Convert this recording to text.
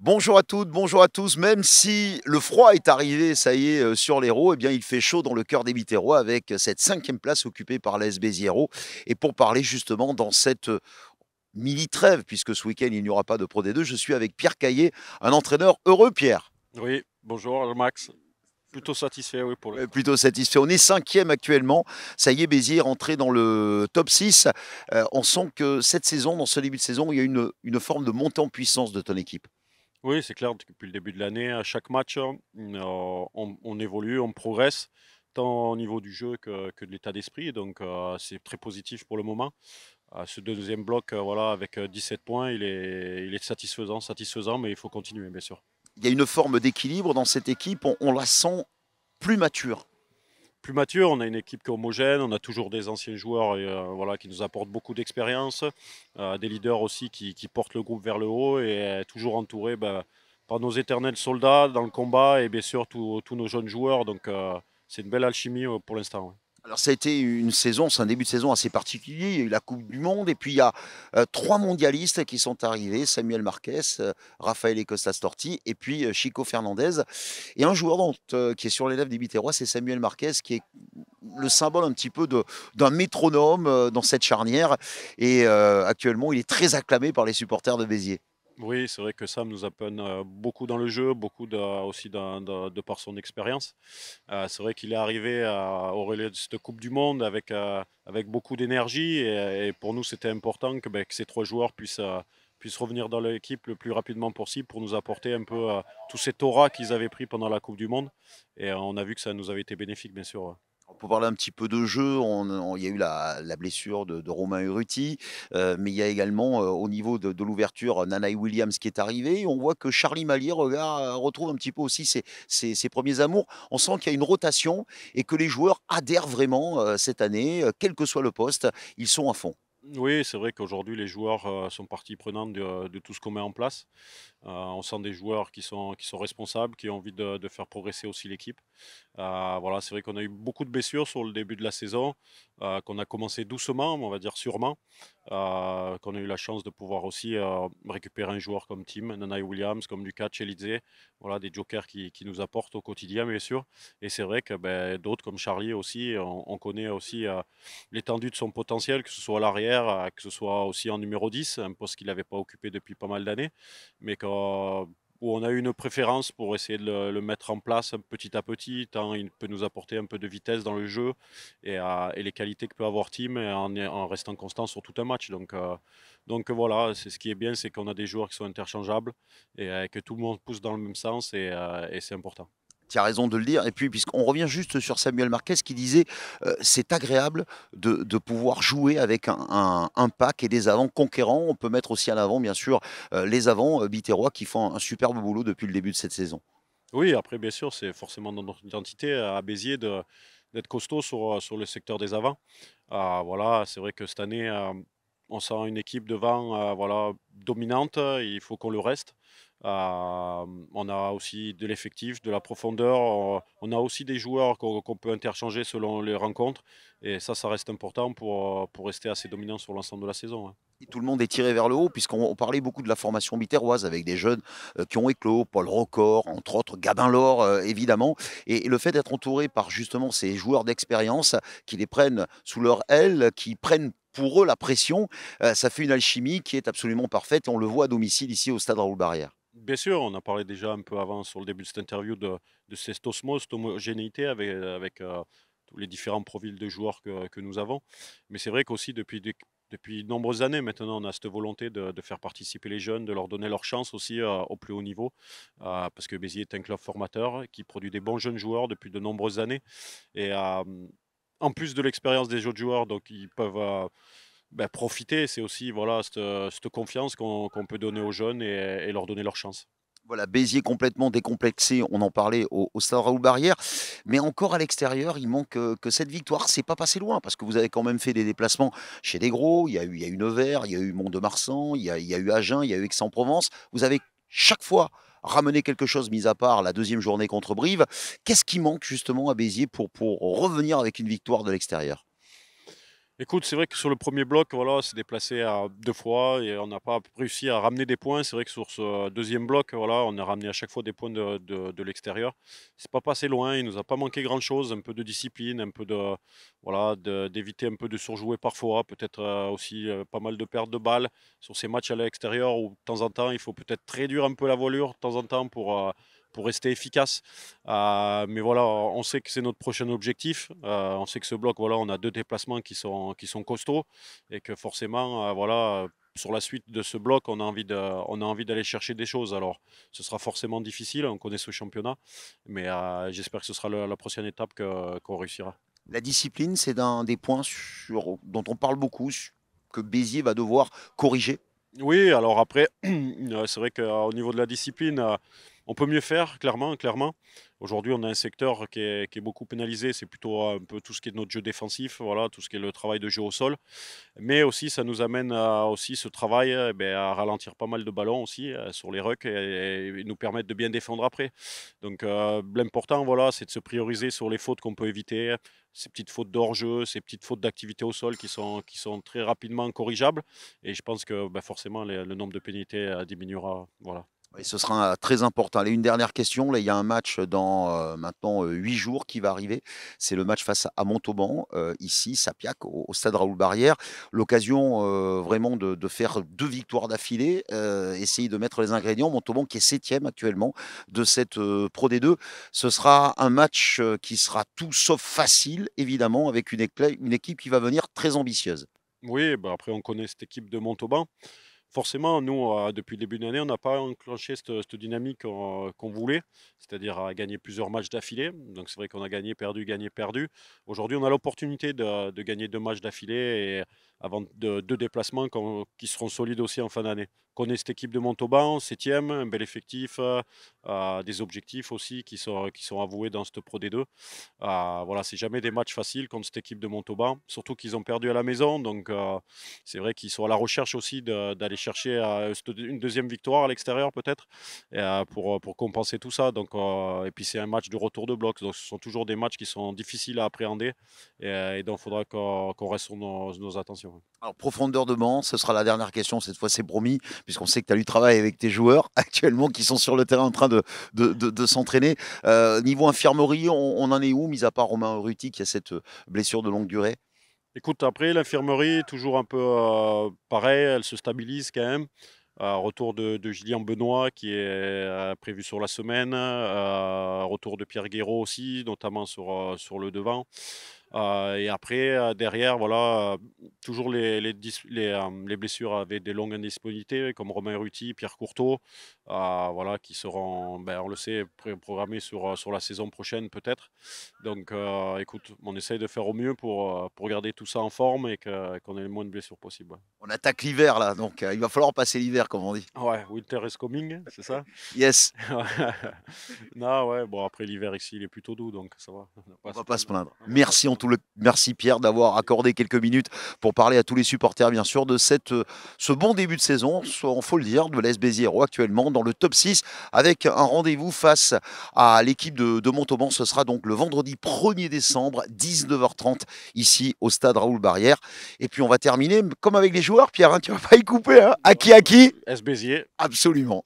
Bonjour à toutes, bonjour à tous. Même si le froid est arrivé, ça y est, sur l'Hérault, eh bien, il fait chaud dans le cœur des Biterrois avec cette cinquième place occupée par l'AS Béziers-Hérault. Et pour parler justement dans cette mini-trêve, puisque ce week-end, il n'y aura pas de Pro D2, je suis avec Pierre Caillé, un entraîneur heureux, Pierre. Oui, bonjour Max. Plutôt satisfait, oui, pour l'instant. Plutôt satisfait. On est cinquième actuellement. Ça y est, Béziers est rentré dans le top 6. On sent que cette saison, dans ce début de saison, il y a une forme de montée en puissance de ton équipe. Oui, c'est clair, depuis le début de l'année, à chaque match, on évolue, on progresse, tant au niveau du jeu que de l'état d'esprit. Donc, c'est très positif pour le moment. Ce deuxième bloc, voilà, avec 17 points, il est satisfaisant, mais il faut continuer, bien sûr. Il y a une forme d'équilibre dans cette équipe. On la sent plus mature. Plus mature, on a une équipe qui est homogène, on a toujours des anciens joueurs voilà, qui nous apportent beaucoup d'expérience, des leaders aussi qui portent le groupe vers le haut et toujours entourés par nos éternels soldats dans le combat et bien sûr tous nos jeunes joueurs. Donc c'est une belle alchimie pour l'instant. Ouais. Alors ça a été une saison, c'est un début de saison assez particulier. Il y a eu la Coupe du Monde et puis il y a trois mondialistes qui sont arrivés, Samuel Marquez, Rafael Costa Storti et puis Chico Fernandez. Et un joueur qui est sur l'élève des Biterrois, c'est Samuel Marquez qui est le symbole un petit peu d'un métronome dans cette charnière. Et actuellement, il est très acclamé par les supporters de Béziers. Oui, c'est vrai que Sam nous apprend beaucoup dans le jeu, aussi de par son expérience. C'est vrai qu'il est arrivé au relais de cette Coupe du Monde avec beaucoup d'énergie et pour nous c'était important que ces trois joueurs puissent revenir dans l'équipe le plus rapidement possible pour nous apporter un peu tout cet aura qu'ils avaient pris pendant la Coupe du Monde. Et on a vu que ça nous avait été bénéfique, bien sûr. On peut parler un petit peu de jeu. Il y a eu la blessure de Romain Urruti, mais il y a également au niveau de l'ouverture Nanaï Williams qui est arrivé. On voit que Charlie Malier retrouve un petit peu aussi ses premiers amours. On sent qu'il y a une rotation et que les joueurs adhèrent vraiment cette année, quel que soit le poste, ils sont à fond. Oui, c'est vrai qu'aujourd'hui les joueurs sont partie prenante de tout ce qu'on met en place. On sent des joueurs qui sont responsables, qui ont envie de faire progresser aussi l'équipe. Voilà, c'est vrai qu'on a eu beaucoup de blessures sur le début de la saison, qu'on a commencé doucement, on va dire sûrement, qu'on a eu la chance de pouvoir aussi récupérer un joueur comme Tim, Nanaï Williams, comme Lucas Chelidze, voilà, des jokers qui nous apportent au quotidien, bien sûr. Et c'est vrai que d'autres comme Charlie aussi, on connaît aussi l'étendue de son potentiel, que ce soit à l'arrière, que ce soit aussi en numéro 10, un poste qu'il n'avait pas occupé depuis pas mal d'années, mais où on a eu une préférence pour essayer de le mettre en place petit à petit, tant il peut nous apporter un peu de vitesse dans le jeu et les qualités que peut avoir Team en restant constant sur tout un match. Donc voilà, c'est ce qui est bien, c'est qu'on a des joueurs qui sont interchangeables et que tout le monde pousse dans le même sens et c'est important. Tu as raison de le dire. Et puis, puisqu'on revient juste sur Samuel Marquez qui disait c'est agréable de pouvoir jouer avec un pack et des avants conquérants. On peut mettre aussi en avant, bien sûr, les avants biterrois qui font un superbe boulot depuis le début de cette saison. Oui, après, bien sûr, c'est forcément dans notre identité à Béziers d'être costaud sur le secteur des avants. Voilà, c'est vrai que cette année, on sent une équipe devant voilà, dominante, il faut qu'on le reste. On a aussi de l'effectif, de la profondeur, on a aussi des joueurs qu'on peut interchanger selon les rencontres, et ça reste important pour rester assez dominant sur l'ensemble de la saison. Hein. Et tout le monde est tiré vers le haut, puisqu'on parlait beaucoup de la formation biterroise avec des jeunes qui ont éclos, Paul Rocor, entre autres, Gabin Laure, évidemment. Et le fait d'être entouré par justement ces joueurs d'expérience qui les prennent sous leur aile, qui prennent pour eux la pression, ça fait une alchimie qui est absolument parfaite. Et on le voit à domicile ici au stade Raoul Barrière. Bien sûr, on a parlé déjà un peu avant sur le début de cette interview de cette osmose, cette homogénéité avec tous les différents profils de joueurs que nous avons. Mais c'est vrai qu'aussi depuis de nombreuses années maintenant, on a cette volonté de faire participer les jeunes, de leur donner leur chance aussi au plus haut niveau, parce que Béziers est un club formateur qui produit des bons jeunes joueurs depuis de nombreuses années. Et en plus de l'expérience des autres joueurs, donc ils peuvent profiter, c'est aussi voilà, cette confiance qu'on peut donner aux jeunes et leur donner leur chance. Voilà, Béziers complètement décomplexé, on en parlait au stade Raoul Barrière, mais encore à l'extérieur, il manque que cette victoire. C'est pas passé loin parce que vous avez quand même fait des déplacements chez des gros. Il y a eu Nevers, il y a eu Mont-de-Marsan, il y a eu Agen, il y a eu Aix-en-Provence. Vous avez chaque fois ramené quelque chose, mis à part la deuxième journée contre Brive. Qu'est-ce qui manque justement à Béziers pour revenir avec une victoire de l'extérieur? Écoute, c'est vrai que sur le premier bloc, voilà, on s'est déplacé à 2 fois et on n'a pas réussi à ramener des points. C'est vrai que sur ce deuxième bloc, voilà, on a ramené à chaque fois des points de l'extérieur. C'est pas passé loin, il nous a pas manqué grand-chose, un peu de discipline, un peu de voilà, d'éviter un peu de surjouer parfois, peut-être, aussi, pas mal de pertes de balles sur ces matchs à l'extérieur où de temps en temps, il faut peut-être réduire un peu la voilure de temps en temps pour rester efficace. Mais voilà, on sait que c'est notre prochain objectif. On sait que ce bloc, voilà, on a 2 déplacements qui sont costauds et que forcément, voilà, sur la suite de ce bloc, on a envie d'aller chercher des choses. Alors, ce sera forcément difficile, on connaît ce championnat, mais j'espère que ce sera la prochaine étape qu'on réussira. La discipline, c'est un des points dont on parle beaucoup, que Béziers va devoir corriger. Oui, alors après, c'est vrai qu'au niveau de la discipline, on peut mieux faire, clairement, clairement. Aujourd'hui, on a un secteur qui est beaucoup pénalisé, c'est plutôt un peu tout ce qui est notre jeu défensif, voilà, tout ce qui est le travail de jeu au sol. Mais aussi, ça nous amène à aussi ce travail, à ralentir pas mal de ballons aussi, sur les rucks et nous permettre de bien défendre après. Donc, l'important, voilà, c'est de se prioriser sur les fautes qu'on peut éviter, ces petites fautes d'hors-jeu, ces petites fautes d'activité au sol qui sont très rapidement corrigeables. Et je pense que forcément, le nombre de pénalités diminuera. Voilà. Oui, ce sera très important. Allez, une dernière question. Là, il y a un match dans maintenant 8 jours qui va arriver. C'est le match face à Montauban, ici, Sapiac, au stade Raoul Barrière. L'occasion vraiment de faire 2 victoires d'affilée, essayer de mettre les ingrédients. Montauban qui est 7e actuellement de cette Pro D2. Ce sera un match qui sera tout sauf facile, évidemment, avec une équipe qui va venir très ambitieuse. Oui, après, on connaît cette équipe de Montauban. Forcément, nous, depuis le début de l'année, on n'a pas enclenché cette dynamique qu'on voulait, c'est-à-dire à gagner plusieurs matchs d'affilée. Donc c'est vrai qu'on a gagné, perdu, gagné, perdu. Aujourd'hui, on a l'opportunité de gagner 2 matchs d'affilée et avant deux déplacements qui seront solides aussi en fin d'année. On connaît cette équipe de Montauban, 7e, un bel effectif, des objectifs aussi qui sont avoués dans cette Pro D2. Voilà, c'est jamais des matchs faciles contre cette équipe de Montauban, surtout qu'ils ont perdu à la maison. Donc, c'est vrai qu'ils sont à la recherche aussi d'aller chercher une deuxième victoire à l'extérieur, peut-être, et, pour compenser tout ça. Donc, et puis, c'est un match de retour de bloc. Donc, ce sont toujours des matchs qui sont difficiles à appréhender. Et donc, il faudra qu'on reste sur nos attentions. Alors, profondeur de banc, ce sera la dernière question, cette fois c'est promis, puisqu'on sait que tu as du travail avec tes joueurs actuellement qui sont sur le terrain en train de s'entraîner. Niveau infirmerie, on en est où, mis à part Romain Ruti qui a cette blessure de longue durée? Écoute, après, l'infirmerie, toujours un peu pareil, elle se stabilise quand même. Retour de Julien Benoît qui est prévu sur la semaine. Retour de Pierre Guéraud aussi, notamment sur le devant. Et après, derrière, voilà, toujours les blessures avec des longues indisponibilités, comme Romain Ruti, Pierre Courteau, voilà, qui seront, on le sait, programmés sur la saison prochaine peut-être. Donc, écoute, on essaye de faire au mieux pour garder tout ça en forme et qu'on ait le moins de blessures possible. On attaque l'hiver là, donc il va falloir passer l'hiver, comme on dit. Ouais, winter is coming, c'est ça? Yes, Non, ouais, bon, après l'hiver ici, il est plutôt doux, donc ça va. On va on pas se va pas se plaindre. plaindre. On va pas se plaindre. Merci Pierre d'avoir accordé quelques minutes pour parler à tous les supporters, bien sûr, de ce bon début de saison, il faut le dire, de l'AS Béziers-Hérault actuellement dans le top 6 avec un rendez-vous face à l'équipe de Montauban. Ce sera donc le vendredi 1er décembre, 19h30, ici au stade Raoul Barrière. Et puis on va terminer comme avec les joueurs, Pierre, hein, tu vas pas y couper, hein. À qui? S. Béziers. Absolument.